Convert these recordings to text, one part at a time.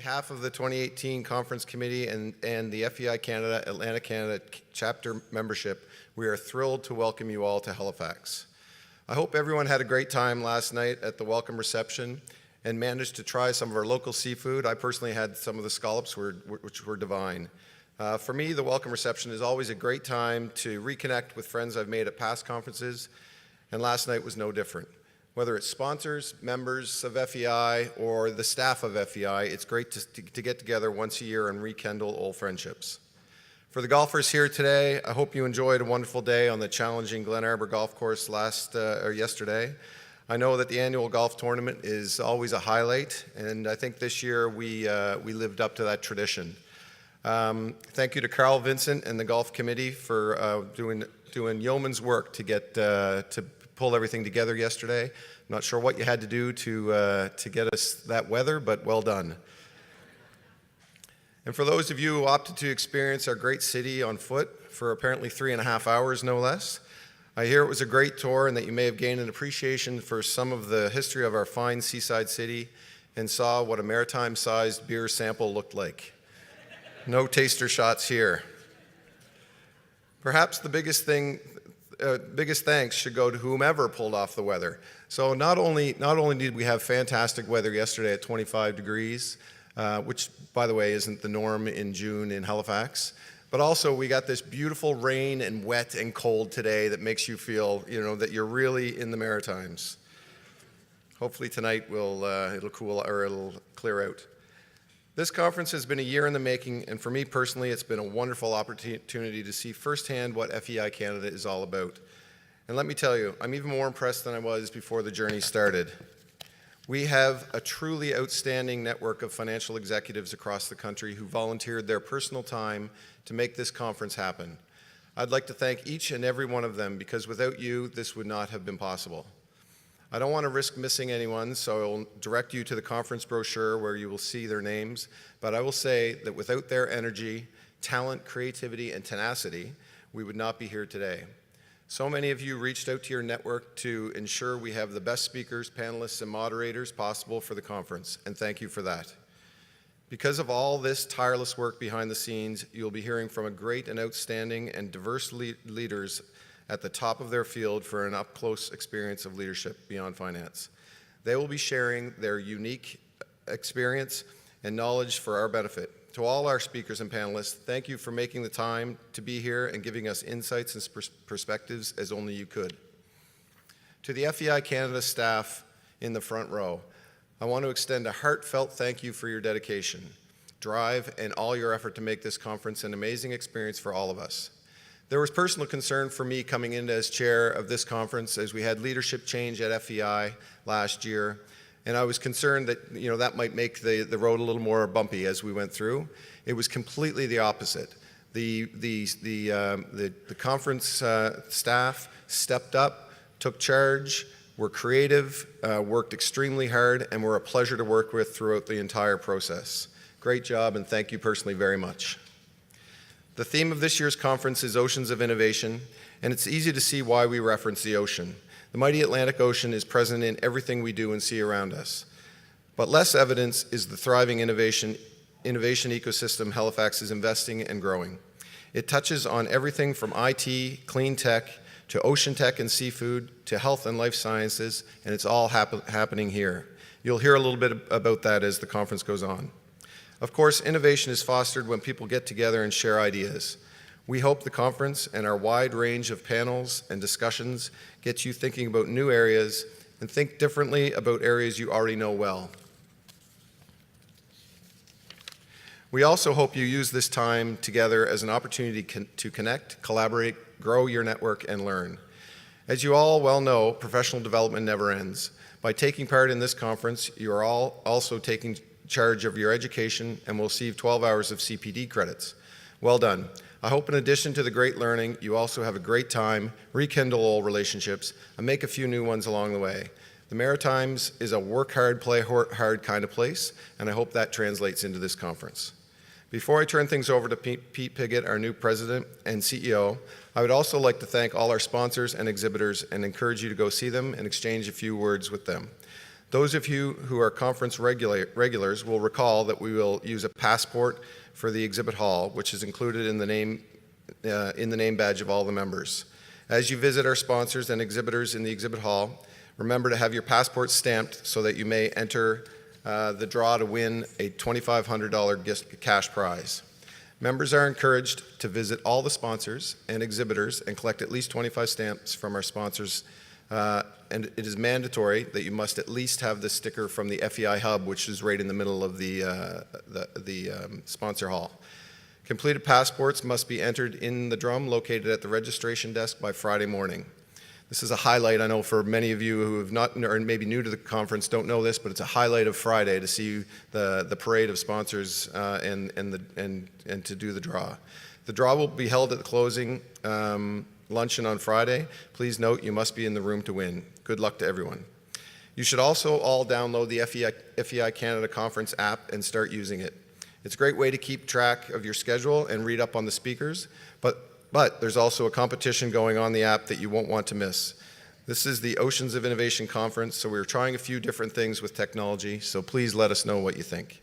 behalf of the 2018 Conference Committee and the FEI Canada, Atlantic Canada chapter membership, we are thrilled to welcome you all to Halifax. I hope everyone had a great time last night at the welcome reception and managed to try some of our local seafood. I personally had some of the scallops, which were divine. For me, the welcome reception is always a great time to reconnect with friends I've made at past conferences, and last night was no different. Whether it's sponsors, members of FEI, or the staff of FEI, it's great to get together once a year and rekindle old friendships. For the golfers here today, I hope you enjoyed a wonderful day on the challenging Glen Arbor Golf Course yesterday. I know that the annual golf tournament is always a highlight, and I think this year we lived up to that tradition. Thank you to Carl Vincent and the Golf Committee for doing yeoman's work to get to pull everything together yesterday. I'm not sure what you had to do to get us that weather, but well done. And for those of you who opted to experience our great city on foot for apparently 3.5 hours, no less, I hear it was a great tour and that you may have gained an appreciation for some of the history of our fine seaside city and saw what a maritime-sized beer sample looked like. No taster shots here. Perhaps the biggest thanks should go to whomever pulled off the weather. So not only did we have fantastic weather yesterday at 25 degrees, which, by the way, isn't the norm in June in Halifax, but also we got this beautiful rain and wet and cold today that makes you feel, that you're really in the Maritimes. Hopefully tonight it'll cool or it'll clear out. This conference has been a year in the making, and for me personally, it's been a wonderful opportunity to see firsthand what FEI Canada is all about. And let me tell you, I'm even more impressed than I was before the journey started. We have a truly outstanding network of financial executives across the country who volunteered their personal time to make this conference happen. I'd like to thank each and every one of them because without you, this would not have been possible. I don't want to risk missing anyone, so I will direct you to the conference brochure where you will see their names, but I will say that without their energy, talent, creativity, and tenacity, we would not be here today. So many of you reached out to your network to ensure we have the best speakers, panelists, and moderators possible for the conference, and thank you for that. Because of all this tireless work behind the scenes, you'll be hearing from a great and outstanding and diverse leaders at the top of their field for an up-close experience of leadership beyond finance. They will be sharing their unique experience and knowledge for our benefit. To all our speakers and panelists, thank you for making the time to be here and giving us insights and perspectives as only you could. To the FEI Canada staff in the front row, I want to extend a heartfelt thank you for your dedication, drive, and all your effort to make this conference an amazing experience for all of us. There was personal concern for me coming in as chair of this conference as we had leadership change at FEI last year, and I was concerned that that might make the road a little more bumpy as we went through. It was completely the opposite. The conference staff stepped up, took charge, were creative, worked extremely hard, and were a pleasure to work with throughout the entire process. Great job, and thank you personally very much. The theme of this year's conference is Oceans of Innovation, and it's easy to see why we reference the ocean. The mighty Atlantic Ocean is present in everything we do and see around us. But less evidence is the thriving innovation ecosystem Halifax is investing and growing. It touches on everything from IT, clean tech, to ocean tech and seafood, to health and life sciences, and it's all happening here. You'll hear a little bit about that as the conference goes on. Of course, innovation is fostered when people get together and share ideas. We hope the conference and our wide range of panels and discussions gets you thinking about new areas and think differently about areas you already know well. We also hope you use this time together as an opportunity to connect, collaborate, grow your network, and learn. As you all well know, professional development never ends. By taking part in this conference, you are all also taking charge of your education and will receive 12 hours of CPD credits. Well done. I hope in addition to the great learning, you also have a great time, rekindle old relationships, and make a few new ones along the way. The Maritimes is a work hard, play hard kind of place, and I hope that translates into this conference. Before I turn things over to Pete Pigott, our new president and CEO, I would also like to thank all our sponsors and exhibitors and encourage you to go see them and exchange a few words with them. Those of you who are conference regulars will recall that we will use a passport for the exhibit hall, which is included in the name badge of all the members. As you visit our sponsors and exhibitors in the exhibit hall, remember to have your passport stamped so that you may enter the draw to win a $2,500 cash prize. Members are encouraged to visit all the sponsors and exhibitors and collect at least 25 stamps from our sponsors. And it is mandatory that you must at least have the sticker from the FEI Hub, which is right in the middle of the sponsor hall. Completed passports must be entered in the drum located at the registration desk by Friday morning. This is a highlight, I know, for many of you who have not, or maybe new to the conference, don't know this, but it's a highlight of Friday to see the parade of sponsors and to do the draw. The draw will be held at the closing luncheon on Friday. Please note you must be in the room to win. Good luck to everyone. You should also all download the FEI Canada conference app and start using it. It's a great way to keep track of your schedule and read up on the speakers, but there's also a competition going on the app that you won't want to miss. This is the Oceans of Innovation Conference, so we're trying a few different things with technology, so please let us know what you think.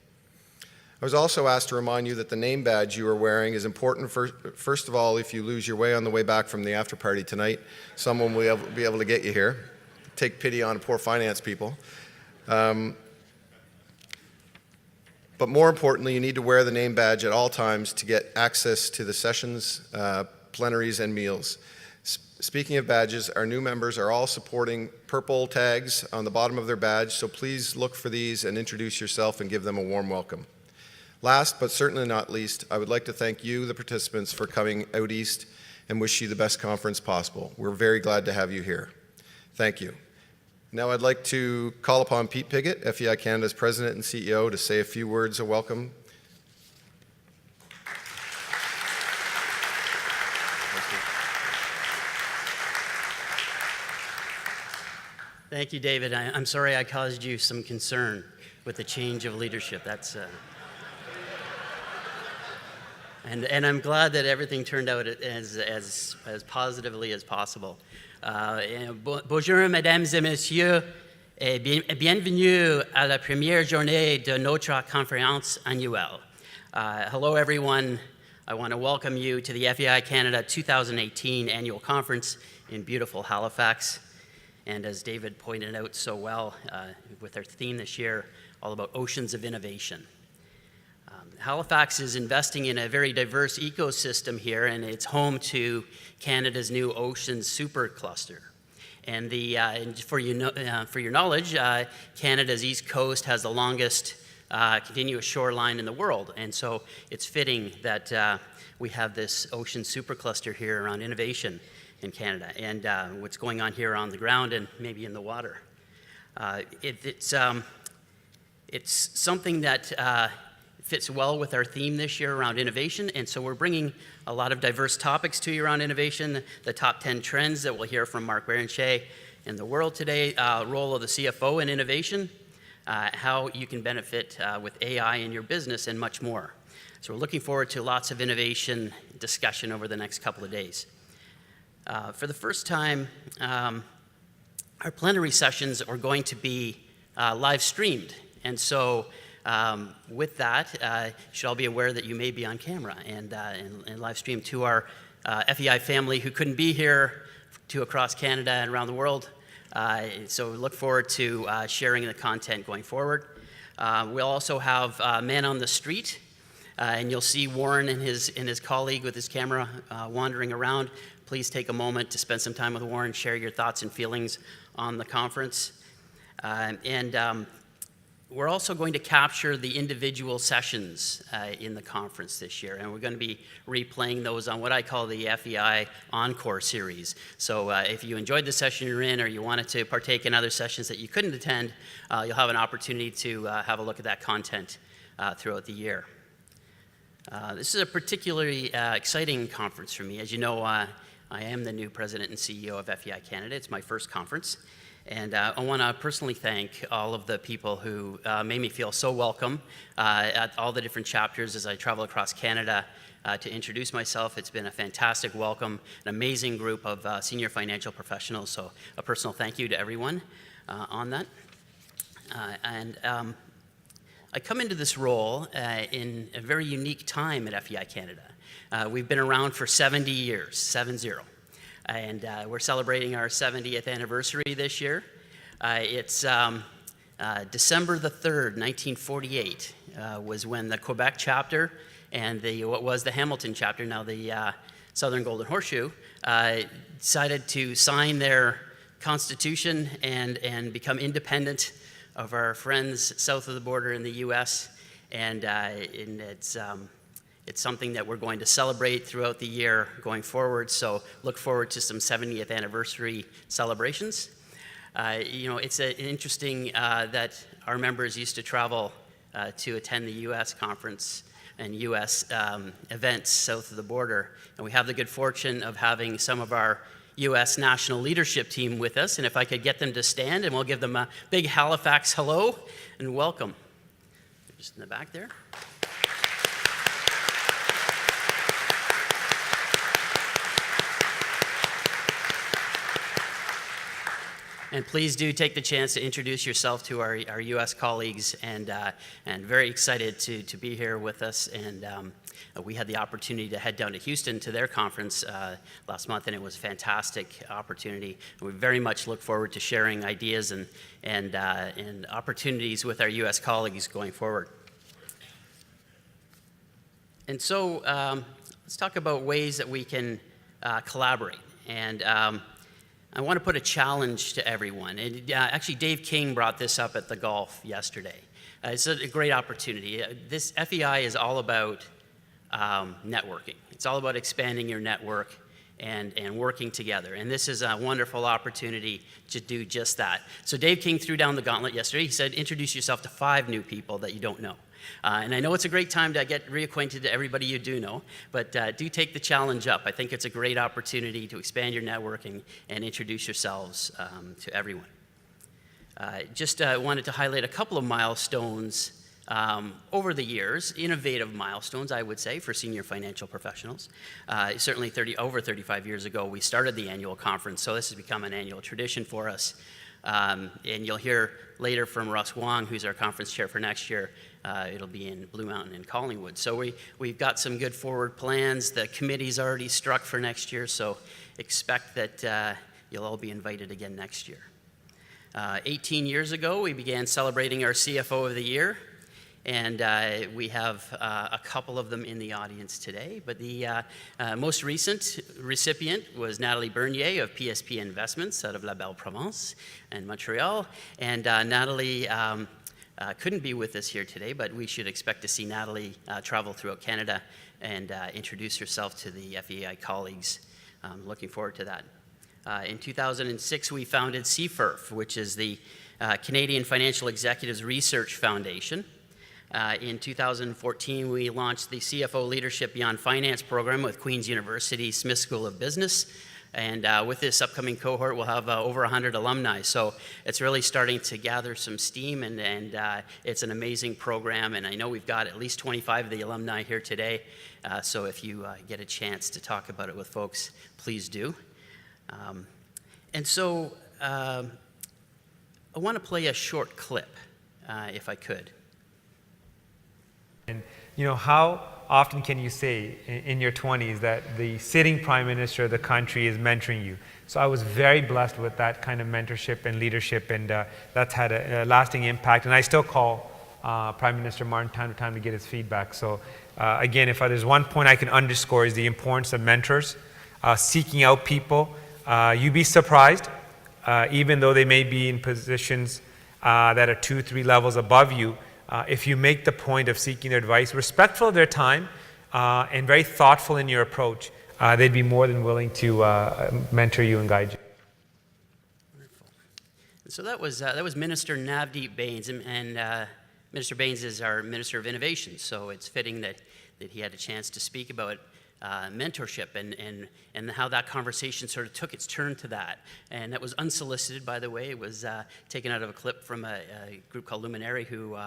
I was also asked to remind you that the name badge you are wearing is important. First of all, if you lose your way on the way back from the after party tonight, someone will be able to get you here. Take pity on poor finance people. But more importantly, you need to wear the name badge at all times to get access to the sessions, plenaries, and meals. Speaking of badges, our new members are all supporting purple tags on the bottom of their badge, so please look for these and introduce yourself and give them a warm welcome. Last, but certainly not least, I would like to thank you, the participants, for coming out east and wish you the best conference possible. We're very glad to have you here. Thank you. Now I'd like to call upon Pete Pigott, FEI Canada's President and CEO, to say a few words of welcome. Thank you, David. I'm sorry I caused you some concern with the change of leadership. And I'm glad that everything turned out as positively as possible. Bonjour, mesdames et messieurs, et bienvenue à la première journée de notre conférence annuelle. Hello, everyone. I want to welcome you to the FEI Canada 2018 annual conference in beautiful Halifax. And as David pointed out so well, with our theme this year, all about oceans of innovation. Halifax is investing in a very diverse ecosystem here, and it's home to Canada's new ocean supercluster. And for your knowledge, Canada's east coast has the longest continuous shoreline in the world, and so it's fitting that we have this ocean supercluster here around innovation in Canada, and what's going on here on the ground and maybe in the water. It's something that fits well with our theme this year around innovation, and so we're bringing a lot of diverse topics to you around innovation, the top 10 trends that we'll hear from Mark Barenshea in the world today, role of the CFO in innovation, how you can benefit with AI in your business, and much more. So we're looking forward to lots of innovation discussion over the next couple of days. For the first time, our plenary sessions are going to be live streamed, and so with that, you should all be aware that you may be on camera and live stream to our FEI family who couldn't be here, to across Canada and around the world. So we look forward to sharing the content going forward. We'll also have Man on the Street, and you'll see Warren and his colleague with his camera wandering around. Please take a moment to spend some time with Warren, share your thoughts and feelings on the conference. We're also going to capture the individual sessions in the conference this year, and we're going to be replaying those on what I call the FEI Encore series. So if you enjoyed the session you're in, or you wanted to partake in other sessions that you couldn't attend, you'll have an opportunity to have a look at that content throughout the year. This is a particularly exciting conference for me. As you know, I am the new president and CEO of FEI Canada. It's my first conference. And I want to personally thank all of the people who made me feel so welcome at all the different chapters as I travel across Canada to introduce myself. It's been a fantastic welcome, an amazing group of senior financial professionals, so a personal thank you to everyone on that. I come into this role in a very unique time at FEI Canada. We've been around for 70 years, 7-0. And we're celebrating our 70th anniversary this year. It's December the 3rd, 1948, was when the Quebec chapter and what was the Hamilton chapter, now the Southern Golden Horseshoe, decided to sign their constitution and become independent of our friends south of the border in the U.S. And it's something that we're going to celebrate throughout the year going forward. So look forward to some 70th anniversary celebrations. It's interesting that our members used to travel to attend the U.S. conference and U.S. Events south of the border. And we have the good fortune of having some of our U.S. national leadership team with us. And if I could get them to stand, and we'll give them a big Halifax hello and welcome. They're just in the back there. And please do take the chance to introduce yourself to our U.S. colleagues, and very excited to be here with us. And we had the opportunity to head down to Houston to their conference last month, and it was a fantastic opportunity. And we very much look forward to sharing ideas and opportunities with our U.S. colleagues going forward. And so let's talk about ways that we can collaborate. And I want to put a challenge to everyone. And actually, Dave King brought this up at the golf yesterday. It's a great opportunity. This FEI is all about networking. It's all about expanding your network and working together. And this is a wonderful opportunity to do just that. So Dave King threw down the gauntlet yesterday. He said, introduce yourself to 5 new people that you don't know. And I know it's a great time to get reacquainted to everybody you do know, but do take the challenge up. I think it's a great opportunity to expand your networking and introduce yourselves to everyone. Just wanted to highlight a couple of milestones over the years, innovative milestones, I would say, for senior financial professionals. Certainly over 35 years ago, we started the annual conference, so this has become an annual tradition for us. And you'll hear later from Russ Wong, who's our conference chair for next year. It'll be in Blue Mountain and Collingwood. So we've got some good forward plans. The committee's already struck for next year, so expect that you'll all be invited again next year. 18 years ago, we began celebrating our CFO of the Year, and we have a couple of them in the audience today. But the most recent recipient was Natalie Bernier of PSP Investments out of La Belle Provence in Montreal. And Natalie couldn't be with us here today, but we should expect to see Natalie travel throughout Canada and introduce herself to the FEI colleagues. Looking forward to that. In 2006, we founded CFIRF, which is the Canadian Financial Executives Research Foundation. In 2014, we launched the CFO Leadership Beyond Finance program with Queen's University Smith School of Business. And with this upcoming cohort, we'll have over 100 alumni. So it's really starting to gather some steam, and it's an amazing program. And I know we've got at least 25 of the alumni here today. So if you get a chance to talk about it with folks, please do. And so I want to play a short clip, if I could. And how often can you say in your 20s that the sitting prime minister of the country is mentoring you? So I was very blessed with that kind of mentorship and leadership, and that's had a lasting impact. And I still call Prime Minister Martin time to time to get his feedback. So again, if there's one point I can underscore is the importance of mentors, seeking out people. You'd be surprised, even though they may be in positions that are 2-3 levels above you, if you make the point of seeking their advice, respectful of their time, and very thoughtful in your approach, they'd be more than willing to mentor you and guide you. Wonderful. So that was Minister Navdeep Bains, and Minister Bains is our Minister of Innovation, so it's fitting that he had a chance to speak about mentorship and how that conversation sort of took its turn to that. And that was unsolicited, by the way. It was taken out of a clip from a group called Luminary who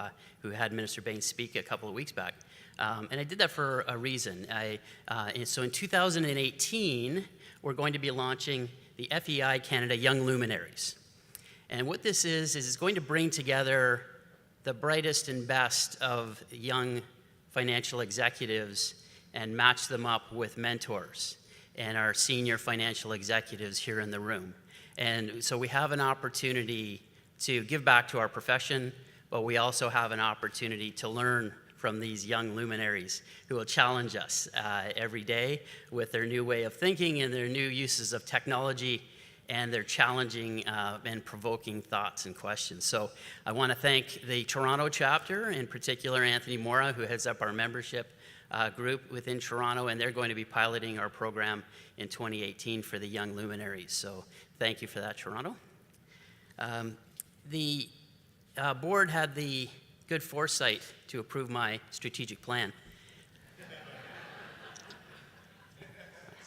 had Minister Bains speak a couple of weeks back. And I did that for a reason. So in 2018, we're going to be launching the FEI Canada Young Luminaries. And what this is it's going to bring together the brightest and best of young financial executives and match them up with mentors and our senior financial executives here in the room. And so we have an opportunity to give back to our profession, but we also have an opportunity to learn from these young luminaries who will challenge us every day with their new way of thinking and their new uses of technology and their challenging and provoking thoughts and questions. So I want to thank the Toronto chapter, in particular Anthony Mora, who heads up our membership group within Toronto, and they're going to be piloting our program in 2018 for the young luminaries. So thank you for that, Toronto. The board had the good foresight to approve my strategic plan.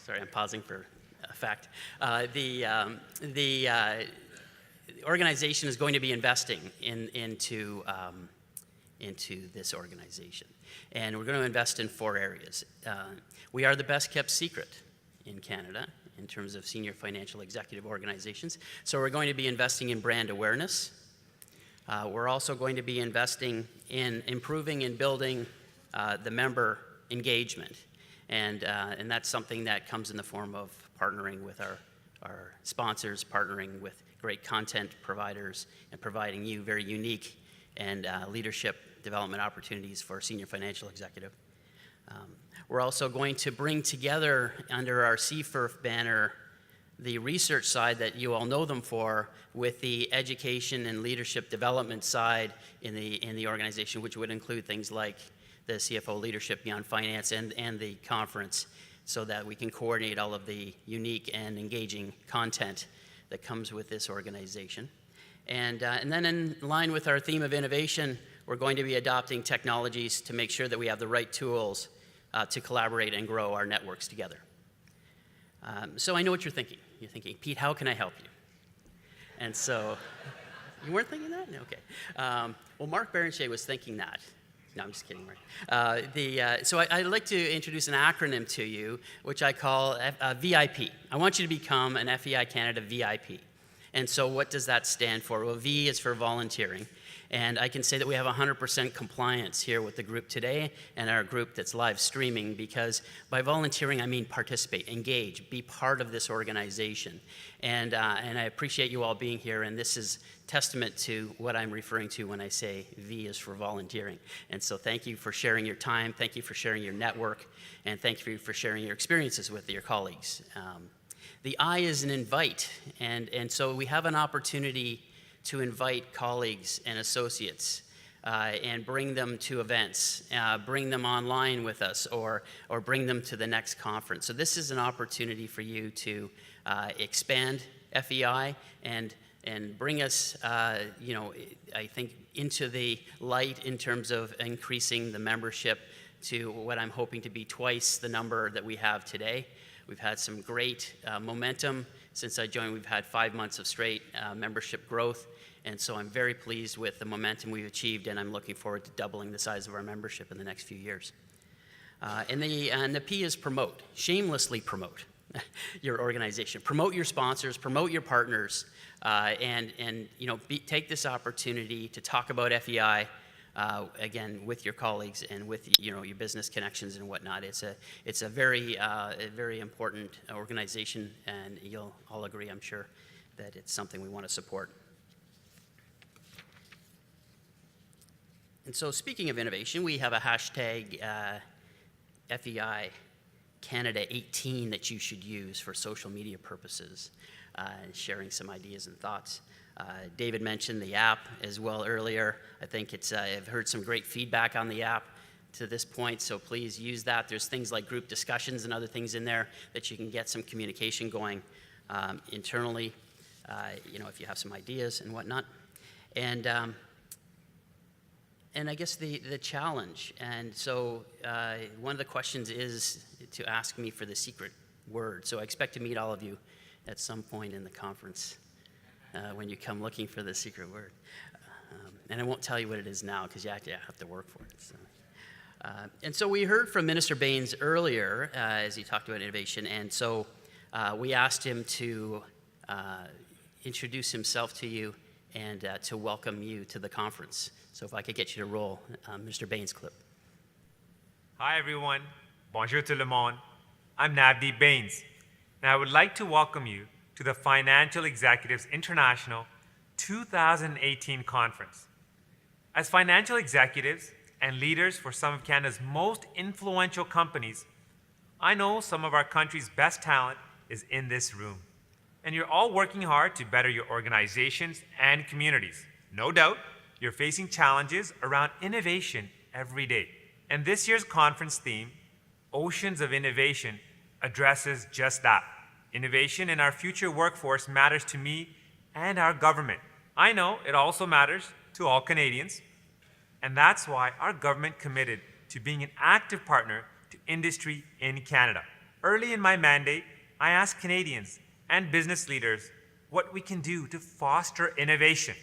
Sorry, I'm pausing for effect. The organization is going to be investing into this organization. And we're going to invest in 4 areas. We are the best kept secret in Canada in terms of senior financial executive organizations. So we're going to be investing in brand awareness. We're also going to be investing in improving and building the member engagement. And that's something that comes in the form of partnering with our sponsors, partnering with great content providers, and providing you very unique and leadership development opportunities for a senior financial executive. We're also going to bring together under our CFIRF banner the research side that you all know them for with the education and leadership development side in the organization, which would include things like the CFO Leadership Beyond Finance and the conference, so that we can coordinate all of the unique and engaging content that comes with this organization. And then in line with our theme of innovation, we're going to be adopting technologies to make sure that we have the right tools to collaborate and grow our networks together. So I know what you're thinking. You're thinking, Pete, how can I help you? And so, you weren't thinking that? No, okay. Well, Mark Berenchay was thinking that. No, I'm just kidding, Mark. So I'd like to introduce an acronym to you, which I call VIP. I want you to become an FEI Canada VIP. And so what does that stand for? Well, V is for volunteering. And I can say that we have 100% compliance here with the group today and our group that's live streaming, because by volunteering, I mean participate, engage, be part of this organization. And I appreciate you all being here, and this is testament to what I'm referring to when I say V is for volunteering. And so thank you for sharing your time, thank you for sharing your network, and thank you for sharing your experiences with your colleagues. The I is an invite, and so we have an opportunity to invite colleagues and associates and bring them to events, bring them online with us, or bring them to the next conference. So this is an opportunity for you to expand FEI and bring us, I think, into the light in terms of increasing the membership to what I'm hoping to be twice the number that we have today. We've had some great momentum since I joined. We've had 5 months of straight membership growth, and so I'm very pleased with the momentum we've achieved, and I'm looking forward to doubling the size of our membership in the next few years. And the P is promote, shamelessly promote your organization. Promote your sponsors, promote your partners, and take this opportunity to talk about FEI, again, with your colleagues and with your business connections and whatnot. It's a very important organization, and you'll all agree, I'm sure, that it's something we want to support. And so, speaking of innovation, we have a hashtag FEI Canada 18 that you should use for social media purposes, sharing some ideas and thoughts. David mentioned the app as well earlier. I think I've heard some great feedback on the app to this point, so please use that. There's things like group discussions and other things in there that you can get some communication going internally, if you have some ideas and whatnot. And I guess the challenge, and so one of the questions is to ask me for the secret word. So I expect to meet all of you at some point in the conference when you come looking for the secret word. And I won't tell you what it is now, because you actually have to work for it. So. And so we heard from Minister Baines earlier as he talked about innovation, and so we asked him to introduce himself to you and to welcome you to the conference. So if I could get you to roll Mr. Bain's clip. Hi everyone, bonjour tout le monde. I'm Navdeep Bains, and I would like to welcome you to the Financial Executives International 2018 conference. As financial executives and leaders for some of Canada's most influential companies, I know some of our country's best talent is in this room. And you're all working hard to better your organizations and communities. No doubt, you're facing challenges around innovation every day. And this year's conference theme, Oceans of Innovation, addresses just that. Innovation in our future workforce matters to me and our government. I know it also matters to all Canadians, and that's why our government committed to being an active partner to industry in Canada. Early in my mandate, I asked Canadians and business leaders what we can do to foster innovation.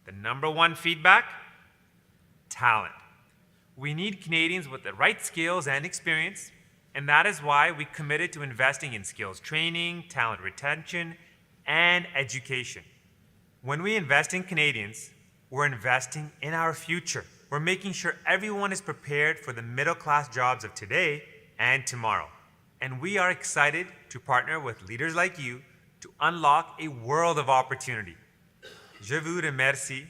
The number one feedback? Talent. We need Canadians with the right skills and experience, and that is why we committed to investing in skills training, talent retention, and education. When we invest in Canadians, we're investing in our future. We're making sure everyone is prepared for the middle-class jobs of today and tomorrow. And we are excited to partner with leaders like you to unlock a world of opportunity. Je vous remercie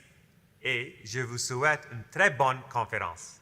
et je vous souhaite une très bonne conférence.